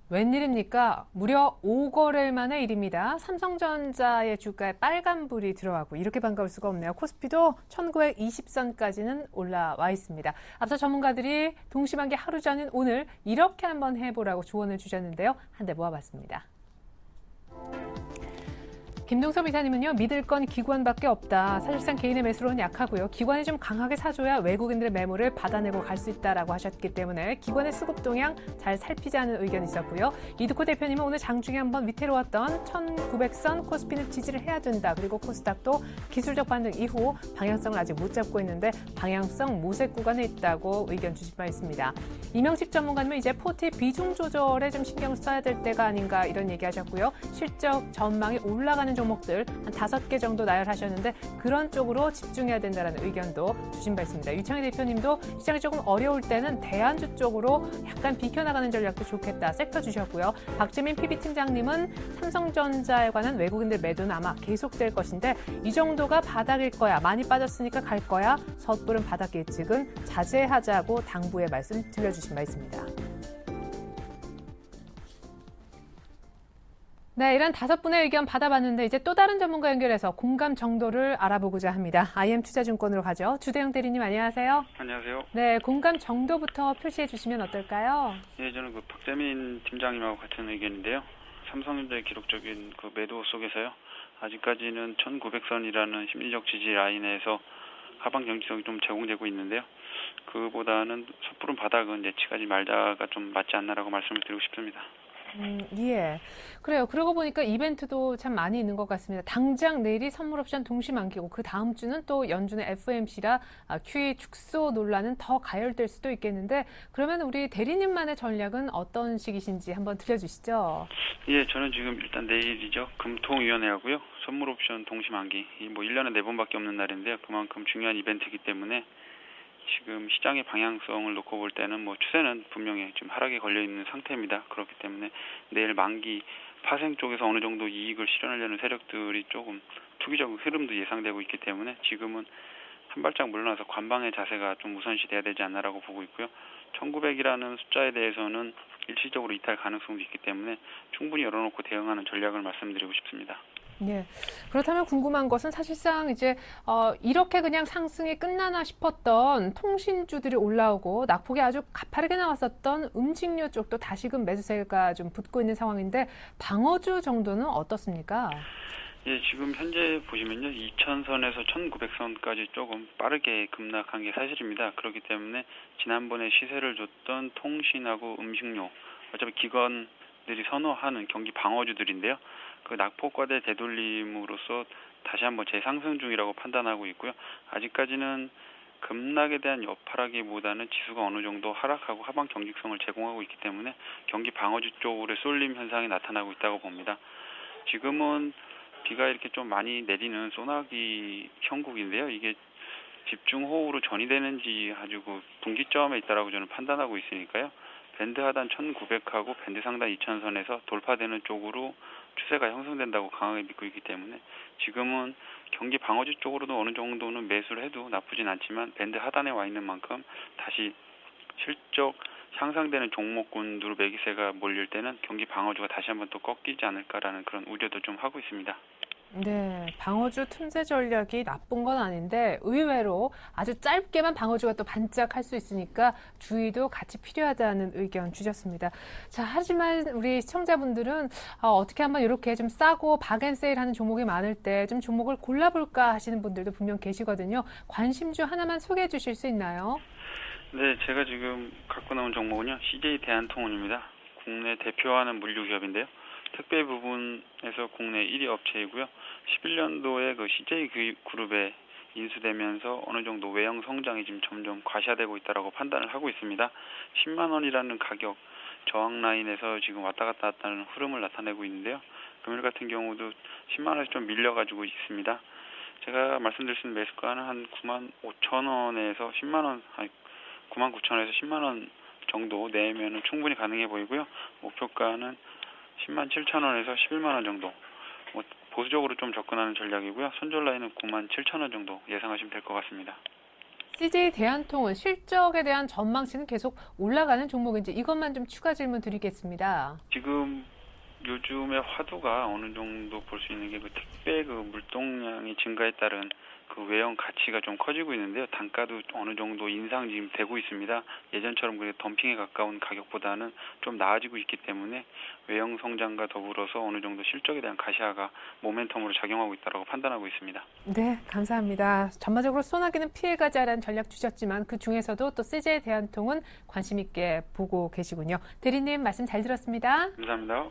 웬일입니까? 무려 5거래일 만의 일입니다. 삼성전자의 주가에 빨간불이 들어가고 이렇게 반가울 수가 없네요. 코스피도 1920선까지는 올라와 있습니다. 앞서 전문가들이 동심한 게 하루 전인 오늘 이렇게 한번 해보라고 조언을 주셨는데요. 한데 모아봤습니다. 김동섭 이사님은요, 믿을 건 기관밖에 없다. 사실상 개인의 매수로는 약하고요. 기관이 좀 강하게 사줘야 외국인들의 매물을 받아내고 갈 수 있다라고 하셨기 때문에 기관의 수급 동향 잘 살피자는 의견이 있었고요. 이두코 대표님은 오늘 장중에 한번 위태로웠던 1900선 코스피는 지지를 해야 된다. 그리고 코스닥도 기술적 반등 이후 방향성을 아직 못 잡고 있는데 방향성 모색 구간에 있다고 의견 주신 바 있습니다. 이명식 전문가님은 이제 포트 비중 조절에 좀 신경 써야 될 때가 아닌가 이런 얘기하셨고요. 실적 전망이 올라가는 종목들 한 5개 정도 나열하셨는데 그런 쪽으로 집중해야 된다는 의견도 주신 바 있습니다. 유창희 대표님도 시장이 조금 어려울 때는 대안주 쪽으로 약간 비켜나가는 전략도 좋겠다 섹터 주셨고요. 박재민 PB팀장님은 삼성전자에 관한 외국인들 매도는 아마 계속될 것인데 이 정도가 바닥일 거야. 많이 빠졌으니까 갈 거야. 섣부른 바닥 예측은 자제하자고 당부의 말씀 들려주신 바 있습니다. 네, 이런 5분의 의견 받아봤는데 이제 또 다른 전문가 연결해서 공감 정도를 알아보고자 합니다. IM투자증권으로 가죠. 주대영 대리님 안녕하세요. 안녕하세요. 네, 공감 정도부터 표시해 주시면 어떨까요? 예, 저는 그 박재민 팀장님하고 같은 의견인데요. 삼성전자의 기록적인 그 매도 속에서요. 아직까지는 1900선이라는 심리적 지지 라인에서 하방 경직성이 좀 제공되고 있는데요. 그보다는 섣부른 바닥은 예측하지 말자가 좀 맞지 않나라고 말씀을 드리고 싶습니다. 예. 그래요. 그러고 보니까 이벤트도 참 많이 있는 것 같습니다. 당장 내일이 선물 옵션 동시 만기고 그 다음 주는 또 연준의 FOMC라 QE 축소 논란은 더 가열될 수도 있겠는데 그러면 우리 대리님만의 전략은 어떤 식이신지 한번 들려주시죠. 예, 저는 지금 일단 내일이죠. 금통위원회하고요. 선물 옵션 동시 만기. 뭐 1년에 4번밖에 없는 날인데요. 그만큼 중요한 이벤트이기 때문에 지금 시장의 방향성을 놓고 볼 때는 뭐 추세는 분명히 좀 하락에 걸려 있는 상태입니다. 그렇기 때문에 내일 만기 파생 쪽에서 어느 정도 이익을 실현하려는 세력들이 조금 투기적 흐름도 예상되고 있기 때문에 지금은 한 발짝 물러나서 관방의 자세가 좀 우선시돼야 되지 않나라고 보고 있고요. 1900이라는 숫자에 대해서는 일시적으로 이탈 가능성도 있기 때문에 충분히 열어놓고 대응하는 전략을 말씀드리고 싶습니다. 네. 그렇다면 궁금한 것은 사실상 이제 이렇게 그냥 상승이 끝나나 싶었던 통신주들이 올라오고 낙폭이 아주 가파르게 나왔었던 음식료 쪽도 다시금 매수세가 좀 붙고 있는 상황인데 방어주 정도는 어떻습니까? 예, 지금 현재 보시면요. 2000선에서 1900선까지 조금 빠르게 급락한 게 사실입니다. 그렇기 때문에 지난번에 시세를 줬던 통신하고 음식료, 어차피 기관들이 선호하는 경기 방어주들인데요. 그 낙폭과대 되돌림으로써 다시 한번 재상승 중이라고 판단하고 있고요. 아직까지는 급락에 대한 여파라기보다는 지수가 어느 정도 하락하고 하방 경직성을 제공하고 있기 때문에 경기 방어주 쪽으로의 쏠림 현상이 나타나고 있다고 봅니다. 지금은 비가 이렇게 좀 많이 내리는 소나기 형국인데요. 이게 집중호우로 전이되는지 아주 그 분기점에 있다라고 저는 판단하고 있으니까요. 밴드 하단 1900하고 밴드 상단 2000선에서 돌파되는 쪽으로 추세가 형성된다고 강하게 믿고 있기 때문에 지금은 경기 방어주 쪽으로도 어느 정도는 매수를 해도 나쁘진 않지만 밴드 하단에 와 있는 만큼 다시 실적 향상되는 종목군으로 매기세가 몰릴 때는 경기 방어주가 다시 한번 또 꺾이지 않을까라는 그런 우려도 좀 하고 있습니다. 네, 방어주 틈새 전략이 나쁜 건 아닌데 의외로 아주 짧게만 방어주가 또 반짝할 수 있으니까 주의도 같이 필요하다는 의견 주셨습니다. 자, 하지만 우리 시청자분들은 어떻게 한번 이렇게 좀 싸고 박앤세일하는 종목이 많을 때 좀 종목을 골라볼까 하시는 분들도 분명 계시거든요. 관심주 하나만 소개해 주실 수 있나요? 네, 제가 지금 갖고 나온 종목은요. CJ 대한통운입니다. 국내 대표하는 물류기업인데요. 택배 부분에서 국내 1위 업체이고요. 11년도에 그 CJ 그룹에 인수되면서 어느 정도 외형 성장이 지금 점점 과시화되고 있다라고 판단을 하고 있습니다. 10만 원이라는 가격 저항 라인에서 지금 왔다 갔다 했다는 흐름을 나타내고 있는데요. 금일 같은 경우도 10만 원에서 좀 밀려가지고 있습니다. 제가 말씀드릴 수 있는 매수가는 한 9만 5천 원에서 10만 원, 아니 9만 9천 원에서 10만 원 정도 내면은 충분히 가능해 보이고요. 목표가는 10만 7천 원에서 11만 원 정도. 보수적으로 좀 접근하는 전략이고요. 손절 라인은 9만 7천 원 정도 예상하시면 될 것 같습니다. CJ 대한통운 실적에 대한 전망치는 계속 올라가는 종목인지 이것만 좀 추가 질문 드리겠습니다. 지금 요즘의 화두가 어느 정도 볼 수 있는 게 그 택배 그 물동량이 증가에 따른 그 외형 가치가 좀 커지고 있는데요. 단가도 어느 정도 인상 지금 되고 있습니다. 예전처럼 그 덤핑에 가까운 가격보다는 좀 나아지고 있기 때문에 외형 성장과 더불어서 어느 정도 실적에 대한 가시화가 모멘텀으로 작용하고 있다고 판단하고 있습니다. 네, 감사합니다. 전반적으로 소나기는 피해가자라는 전략 주셨지만 그 중에서도 또 CJ 대한통운 관심 있게 보고 계시군요. 대리님 말씀 잘 들었습니다. 감사합니다.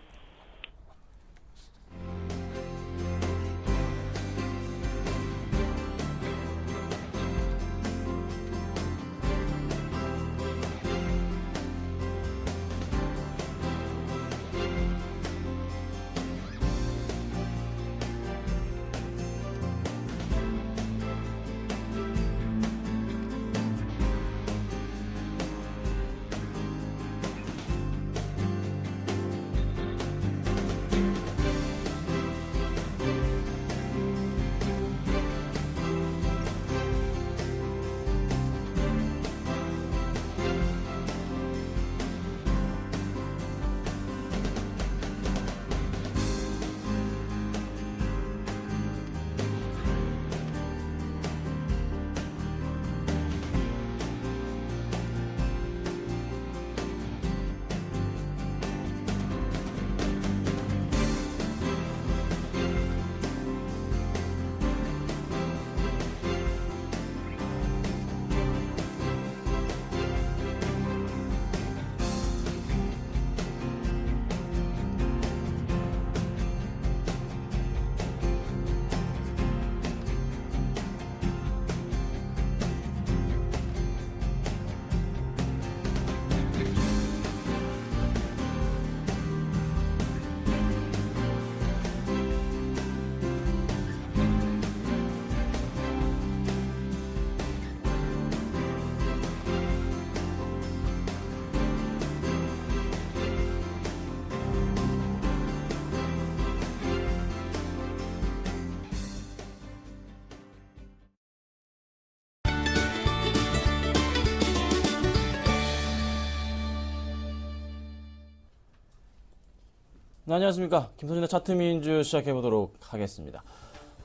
네, 안녕하십니까. 김선진의 차트민주 시작해보도록 하겠습니다.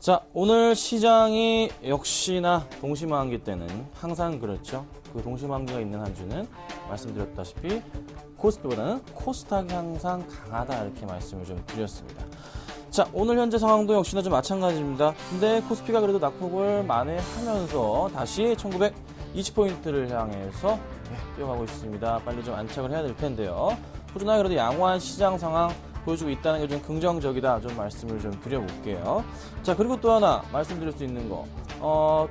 자, 오늘 시장이 역시나 동시만기 때는 항상 그렇죠. 그 동시만기가 있는 한 주는 말씀드렸다시피 코스피보다는 코스닥이 항상 강하다 이렇게 말씀을 좀 드렸습니다. 자, 오늘 현재 상황도 역시나 좀 마찬가지입니다. 근데 코스피가 그래도 낙폭을 만회하면서 다시 1920포인트를 향해서 뛰어가고 있습니다. 빨리 좀 안착을 해야 될 텐데요. 꾸준하게 그래도 양호한 시장 상황 보여주고 있다는 게 좀 긍정적이다 좀 말씀을 좀 드려볼게요. 자, 그리고 또 하나 말씀드릴 수 있는 거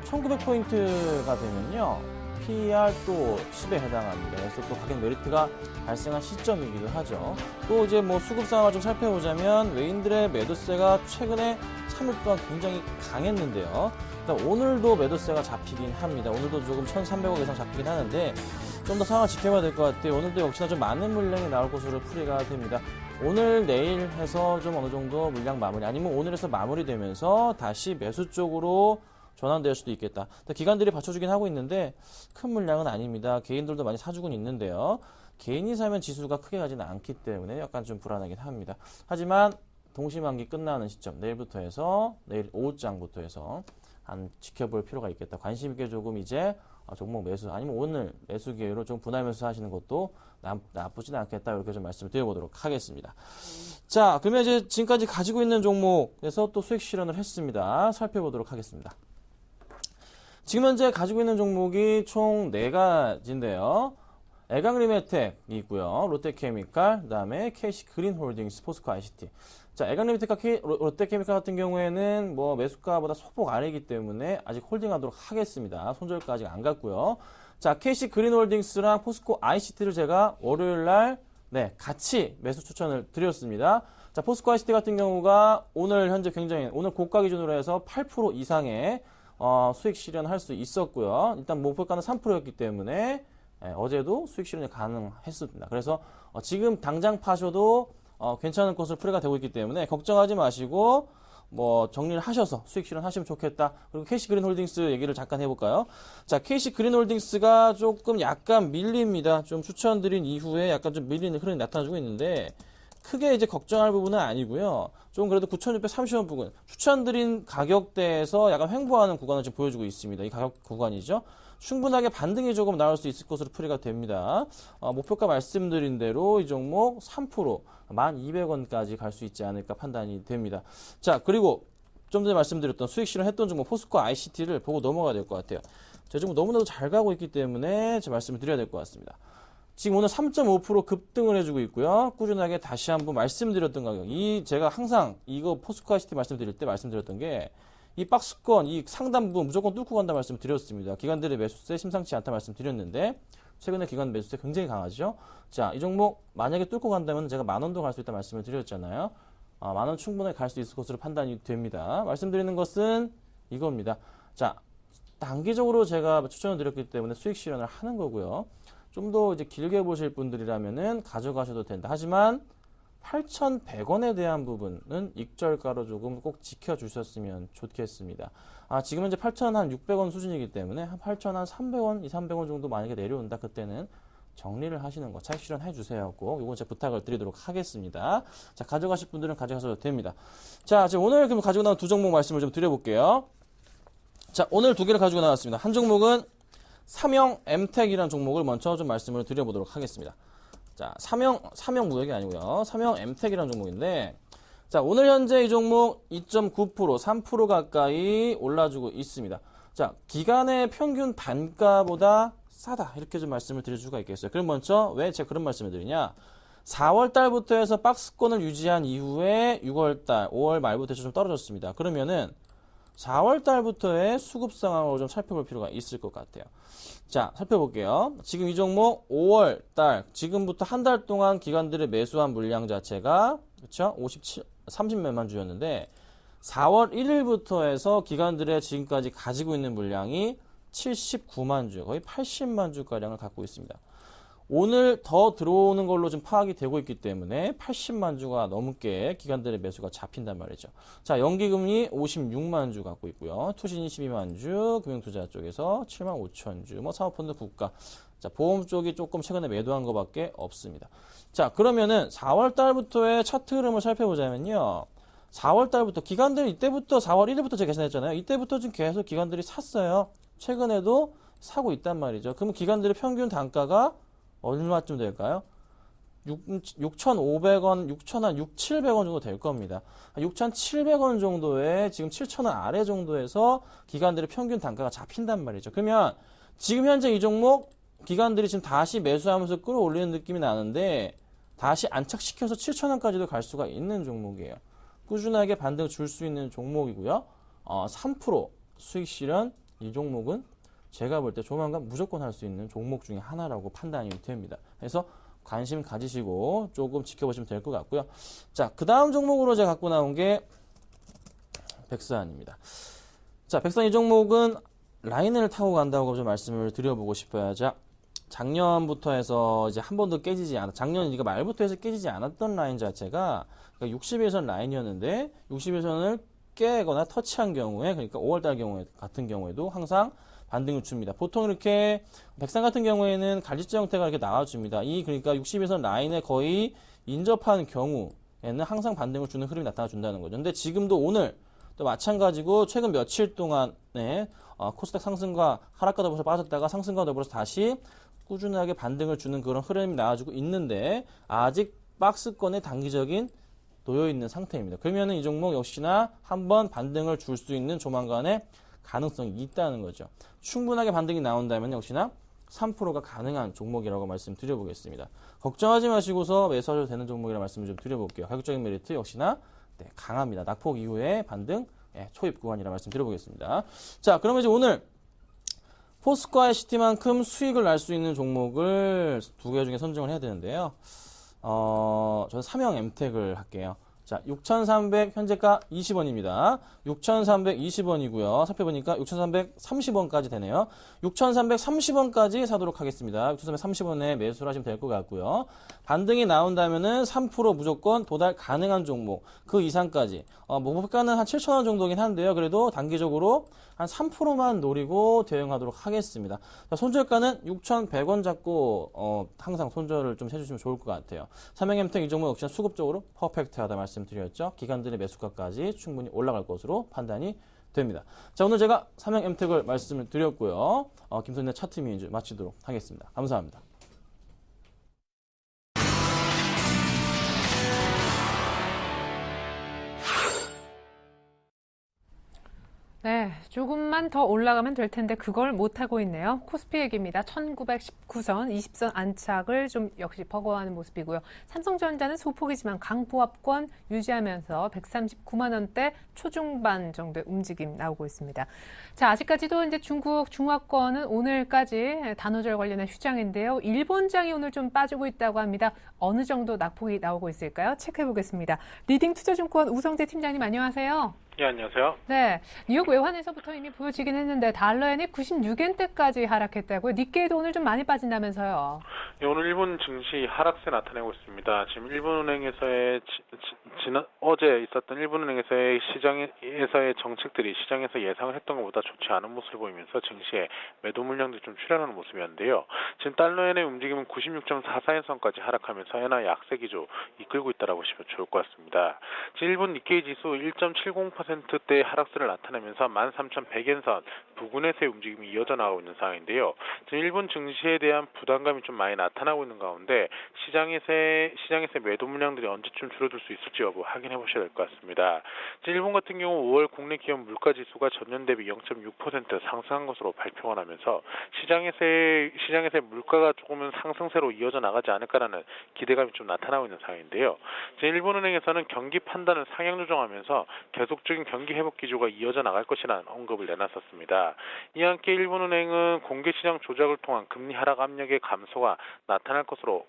1900포인트가 되면요 PER 또 10에 해당합니다. 그래서 또 가격 메리트가 발생한 시점이기도 하죠. 또 이제 뭐 수급 상황을 좀 살펴보자면 외인들의 매도세가 최근에 3일 동안 굉장히 강했는데요. 오늘도 매도세가 잡히긴 합니다. 오늘도 조금 1,300억 이상 잡히긴 하는데 좀 더 상황을 지켜봐야 될 것 같아요. 오늘도 역시나 좀 많은 물량이 나올 것으로 풀이가 됩니다. 오늘 내일 해서 좀 어느 정도 물량 마무리 아니면 오늘에서 마무리되면서 다시 매수 쪽으로 전환될 수도 있겠다. 기관들이 받쳐주긴 하고 있는데 큰 물량은 아닙니다. 개인들도 많이 사주곤 있는데요. 개인이 사면 지수가 크게 가지는 않기 때문에 약간 좀 불안하긴 합니다. 하지만 동시만기 끝나는 시점 내일부터 해서 내일 오후장부터 해서 한 지켜볼 필요가 있겠다. 관심 있게 조금 이제 종목 매수 아니면 오늘 매수 기회로 좀 분할 매수 하시는 것도 나쁘지는 않겠다. 이렇게 좀 말씀을 드려보도록 하겠습니다. 자, 그러면 이제 지금까지 가지고 있는 종목에서 또 수익 실현을 했습니다. 살펴보도록 하겠습니다. 지금 현재 가지고 있는 종목이 총 4가지인데요. 애강리메텍이 있고요. 롯데케미칼, 그 다음에 KC그린홀딩스, 포스코 ICT. 자, 애강리메텍과 롯데케미칼 같은 경우에는 뭐 매수가보다 소폭 아래이기 때문에 아직 홀딩하도록 하겠습니다. 손절가 아직 안 갔고요. 자, KC그린홀딩스랑 포스코 ICT를 제가 월요일날 같이 매수 추천을 드렸습니다. 자, 포스코 ICT 같은 경우가 오늘 현재 굉장히 오늘 고가 기준으로 해서 8% 이상의 수익 실현할 수 있었고요. 일단 목표가는 3%였기 때문에 어제도 수익 실현이 가능했습니다. 그래서 지금 당장 파셔도 괜찮은 것으로 풀이가 되고 있기 때문에 걱정하지 마시고 뭐 정리를 하셔서 수익 실현하시면 좋겠다. 그리고 KC그린홀딩스 얘기를 잠깐 해볼까요? 자, KC그린홀딩스가 조금 약간 밀립니다. 좀 추천드린 이후에 약간 좀 밀리는 흐름이 나타나고 있는데 크게 이제 걱정할 부분은 아니고요. 좀 그래도 9,630원 부근 추천드린 가격대에서 약간 횡보하는 구간을 지금 보여주고 있습니다. 이 가격 구간이죠. 충분하게 반등이 조금 나올 수 있을 것으로 풀이가 됩니다. 목표가 말씀드린 대로 이 종목 3% 1,200원까지 갈 수 있지 않을까 판단이 됩니다. 자, 그리고 좀 전에 말씀드렸던 수익 실현했던 종목 포스코 ICT를 보고 넘어가야 될 것 같아요. 제 종목 너무나도 잘 가고 있기 때문에 제가 말씀을 드려야 될 것 같습니다. 지금 오늘 3.5% 급등을 해주고 있고요. 꾸준하게 다시 한번 말씀드렸던 가격. 제가 항상 이거 포스코 ICT 말씀드릴 때 말씀드렸던 게 이 박스권, 이 상단 부분 무조건 뚫고 간다 말씀을 드렸습니다. 기관들의 매수세 심상치 않다 말씀드렸는데 최근에 기관 매수세 굉장히 강하죠. 자, 이 종목 만약에 뚫고 간다면 제가 10,000원도 갈 수 있다 말씀을 드렸잖아요. 10,000원 충분히 갈 수 있을 것으로 판단이 됩니다. 말씀드리는 것은 이겁니다. 자, 단기적으로 제가 추천을 드렸기 때문에 수익 실현을 하는 거고요. 좀 더 이제 길게 보실 분들이라면은 가져가셔도 된다. 하지만 8,100원에 대한 부분은 익절가로 조금 꼭 지켜주셨으면 좋겠습니다. 지금 현재 8,600원 수준이기 때문에 한 8,300원, 200~300원 정도 만약에 내려온다. 그때는 정리를 하시는 거 차익 실현해 주세요. 꼭 이건 제가 부탁을 드리도록 하겠습니다. 자, 가져가실 분들은 가져가셔도 됩니다. 자, 지금 오늘 그럼 가지고 나온 두 종목 말씀을 좀 드려볼게요. 자, 오늘 두 개를 가지고 나왔습니다. 한 종목은 삼형 엠텍이라는 종목을 먼저 좀 말씀을 드려보도록 하겠습니다. 자, 삼형 무역이 아니고요. 삼형 엠텍이라는 종목인데, 자, 오늘 현재 이 종목 2.9%, 3% 가까이 올라주고 있습니다. 자, 기간의 평균 단가보다 싸다. 이렇게 좀 말씀을 드릴 수가 있겠어요. 그럼 먼저 왜 제가 그런 말씀을 드리냐? 4월 달부터 해서 박스권을 유지한 이후에 6월 달, 5월 말부터 좀 떨어졌습니다. 그러면은 4월 달부터의 수급 상황을 좀 살펴볼 필요가 있을 것 같아요. 자, 살펴볼게요. 지금 이 종목 5월 달, 지금부터 한 달 동안 기관들의 매수한 물량 자체가, 그쵸? 30몇만 주였는데, 4월 1일부터 해서 기관들의 지금까지 가지고 있는 물량이 79만 주, 거의 80만 주가량을 갖고 있습니다. 오늘 더 들어오는 걸로 지금 파악이 되고 있기 때문에 80만 주가 넘게 기관들의 매수가 잡힌단 말이죠. 자, 연기금리 56만 주 갖고 있고요. 투신 12만 주, 금융투자 쪽에서 7만 5천 주, 뭐 사모펀드 국가. 자, 보험 쪽이 조금 최근에 매도한 것밖에 없습니다. 자, 그러면은 4월 달부터의 차트 흐름을 살펴보자면요. 4월 달부터 기관들이 이때부터 4월 1일부터 제가 계산했잖아요. 이때부터 지금 계속 기관들이 샀어요. 최근에도 사고 있단 말이죠. 그러면 기관들의 평균 단가가 얼마쯤 될까요? 6,500원, 6,000원, 6,700원 정도 될 겁니다. 6,700원 정도에 지금 7,000원 아래 정도에서 기관들의 평균 단가가 잡힌단 말이죠. 그러면 지금 현재 이 종목 기관들이 지금 다시 매수하면서 끌어올리는 느낌이 나는데 다시 안착시켜서 7,000원까지도 갈 수가 있는 종목이에요. 꾸준하게 반등을 줄 수 있는 종목이고요. 3% 수익 실현 이 종목은 제가 볼 때 조만간 무조건 할 수 있는 종목 중에 하나라고 판단이 됩니다. 그래서 관심 가지시고 조금 지켜보시면 될 것 같고요. 자, 그 다음 종목으로 제가 갖고 나온 게 백스안입니다. 자, 백스안 이 종목은 라인을 타고 간다고 좀 말씀을 드려보고 싶어요. 자, 작년부터 해서 이제 한 번도 깨지지 않았, 작년 이거 말부터 해서 깨지지 않았던 라인 자체가 60일선 라인이었는데 60일선을 깨거나 터치한 경우에, 그러니까 5월달 경우에 같은 경우에도 항상 반등을 줍니다. 보통 이렇게 백산 같은 경우에는 갈지자 형태가 이렇게 나와줍니다. 그러니까 60일선 라인에 거의 인접한 경우에는 항상 반등을 주는 흐름이 나타나준다는 거죠. 근데 지금도 오늘 또 마찬가지고 최근 며칠 동안에 코스닥 상승과 하락과 더불어서 빠졌다가 상승과 더불어서 다시 꾸준하게 반등을 주는 그런 흐름이 나와주고 있는데 아직 박스권에 단기적인 놓여있는 상태입니다. 그러면 이 종목 역시나 한번 반등을 줄 수 있는 조만간의 가능성이 있다는 거죠. 충분하게 반등이 나온다면 역시나 3%가 가능한 종목이라고 말씀드려보겠습니다. 걱정하지 마시고서 매수하셔도 되는 종목이라고 말씀을 좀 드려볼게요. 가격적인 메리트 역시나 강합니다. 낙폭 이후에 반등 초입 구간이라고 말씀드려보겠습니다. 자, 그러면 이제 오늘 포스코와 시티만큼 수익을 날 수 있는 종목을 두 개 중에 선정을 해야 되는데요. 저는 삼형 엠텍을 할게요. 자, 6,300 현재가 20원입니다. 6,320원이고요. 살펴보니까 6,330원까지 되네요. 6,330원까지 사도록 하겠습니다. 6,330원에 매수를 하시면 될 것 같고요. 반등이 나온다면은 3% 무조건 도달 가능한 종목, 그 이상까지. 목표가는 한 7,000원 정도긴 한데요. 그래도 단기적으로 한 3%만 노리고 대응하도록 하겠습니다. 자, 손절가는 6,100원 잡고 항상 손절을 좀 해주시면 좋을 것 같아요. 삼형엠텍 이 종목 역시나 수급적으로 퍼펙트하다 말씀드렸죠. 기관들의 매수가까지 충분히 올라갈 것으로 판단이 됩니다. 자, 오늘 제가 삼형엠텍을 말씀을 드렸고요. 김선재 차트 미니즈 마치도록 하겠습니다. 감사합니다. 네, 조금만 더 올라가면 될 텐데 그걸 못하고 있네요. 코스피 얘기입니다. 1919선, 20선 안착을 좀 역시 버거워하는 모습이고요. 삼성전자는 소폭이지만 강보합권 유지하면서 139만 원대 초중반 정도의 움직임 나오고 있습니다. 자, 아직까지도 이제 중국 중화권은 오늘까지 단오절 관련한 휴장인데요. 일본장이 오늘 좀 빠지고 있다고 합니다. 어느 정도 낙폭이 나오고 있을까요? 체크해 보겠습니다. 리딩 투자증권 우성재 팀장님 안녕하세요. 네, 안녕하세요. 네, 뉴욕 외환에서부터 이미 보여지긴 했는데 달러엔이 96엔대까지 하락했다고요. 니케이도 오늘 좀 많이 빠진다면서요. 네, 오늘 일본 증시 하락세 나타내고 있습니다. 지금 일본은행에서의 어제 있었던 일본은행에서의 시장에서의 정책들이 시장에서 예상을 했던 것보다 좋지 않은 모습을 보이면서 증시에 매도 물량들이 좀 출현하는 모습이었는데요. 지금 달러엔의 움직임은 96.44엔선까지 하락하면서 엔화 약세 기조 이끌고 있다고 보시면 좋을 것 같습니다. 지금 일본 니케이 지수 1.70%대 하락세를 나타내면서 13,100엔선 부근에서의 움직임이 이어져 나오고 있는 상황인데요. 지금 일본 증시에 대한 부담감이 좀 많이 나타나고 있는 가운데 시장에서의 매도 물량들이 언제쯤 줄어들 수 있을지 여부 확인해 보셔야 될 것 같습니다. 지금 일본 같은 경우 5월 국내 기업 물가 지수가 전년 대비 0.6% 상승한 것으로 발표가 나면서 시장에서의 물가가 조금은 상승세로 이어져 나가지 않을까라는 기대감이 좀 나타나고 있는 상황인데요. 지금 일본은행에서는 경기 판단을 상향 조정하면서 계속적인 경기 회복 기조가 이어져 나갈 것이라는 언급을 내놨었습니다. 이와 함께 일본은행은 공개시장 조작을 통한 금리 하락 압력의 감소가 나타날 것으로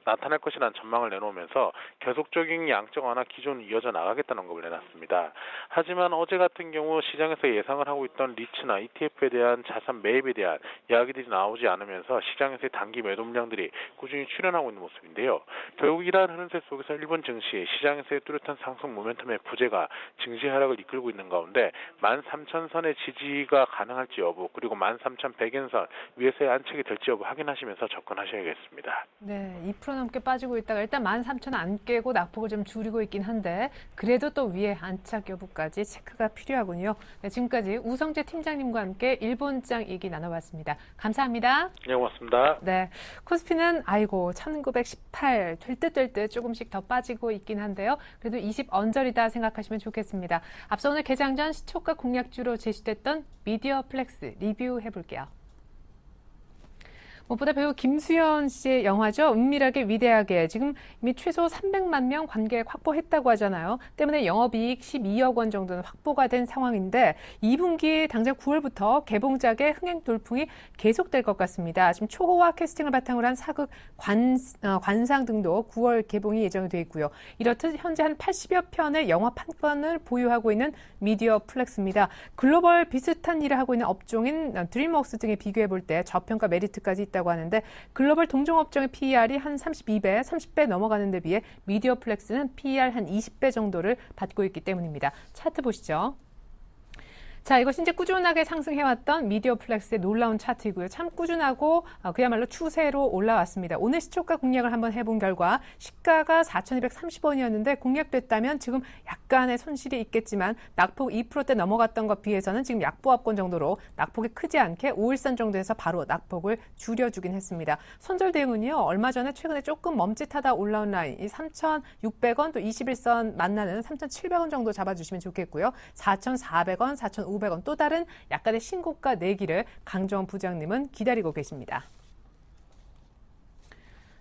나타날 것이라는 전망을 내놓으면서 계속적인 양적 완화 기존 이어져 나가겠다는 언급을 내놨습니다. 하지만 어제 같은 경우 시장에서 예상을 하고 있던 리츠나 ETF에 대한 자산 매입에 대한 이야기들이 나오지 않으면서 시장에서의 단기 매도 물량들이 꾸준히 출현하고 있는 모습인데요. 결국 이러한 흐름세 속에서 일본 증시 시장에서의 뚜렷한 상승 모멘텀의 부재가 증시 하락을 이끌고 있는 가운데 13,000선의 지지가 가능할지 여부 그리고 13,100엔선 위에서의 안착이 될지 여부 확인하시면서 접근하셔야겠습니다. 네, 2% 넘게 빠지고 있다가 일단 13,000 안 깨고 낙폭을 좀 줄이고 있긴 한데 그래도 또 위에 안착 여부까지 체크가 필요하군요. 네, 지금까지 우성재 팀장님과 함께 일본장 얘기 나눠봤습니다. 감사합니다. 네, 고맙습니다. 네, 코스피는 아이고 1918 될 듯 될 듯 조금씩 더 빠지고 있긴 한데요. 그래도 20 언저리다 생각하시면 좋겠습니다. 앞서 오늘 개장 전 시초가 공략주로 제시됐던 미디어 플렉스 리뷰해볼게요. 무엇보다 배우 김수현 씨의 영화죠. 은밀하게 위대하게 지금 이미 최소 300만 명 관객 확보했다고 하잖아요. 때문에 영업이익 12억 원 정도는 확보가 된 상황인데 2분기 당장 9월부터 개봉작의 흥행 돌풍이 계속될 것 같습니다. 지금 초호화 캐스팅을 바탕으로 한 사극 관상 등도 9월 개봉이 예정이 되어 있고요. 이렇듯 현재 한 80여 편의 영화 판권을 보유하고 있는 미디어 플렉스입니다. 글로벌 비슷한 일을 하고 있는 업종인 드림웍스 등에 비교해 볼 때 저평가 메리트까지 있다고 하는데 글로벌 동종업종의 PER이 한 32배, 30배 넘어가는 데 비해 미디어 플렉스는 PER 한 20배 정도를 받고 있기 때문입니다. 차트 보시죠. 자, 이것이 이제 꾸준하게 상승해왔던 미디어 플렉스의 놀라운 차트이고요. 참 꾸준하고 그야말로 추세로 올라왔습니다. 오늘 시초가 공략을 한번 해본 결과 시가가 4,230원이었는데 공략됐다면 지금 약간의 손실이 있겠지만 낙폭 2%대 넘어갔던 것 비해서는 지금 약보합권 정도로 낙폭이 크지 않게 5일선 정도에서 바로 낙폭을 줄여주긴 했습니다. 손절 대응은요. 얼마 전에 최근에 조금 멈칫하다 올라온 라인 이 3,600원 또 21선 만나는 3,700원 정도 잡아주시면 좋겠고요. 4,400원, 4,500원 또 다른 약간의 신고가 내기를 강정원 부장님은 기다리고 계십니다.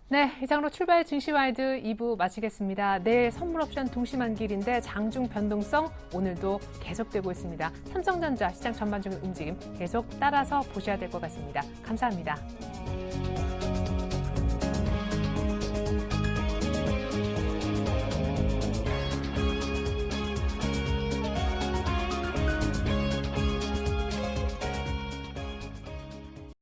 네, 이상으로 출발 증시와이드 2부 마치겠습니다. 내일 선물 옵션 동시만길인데 장중 변동성 오늘도 계속되고 있습니다. 삼성전자 시장 전반적인 움직임 계속 따라서 보셔야 될 것 같습니다. 감사합니다.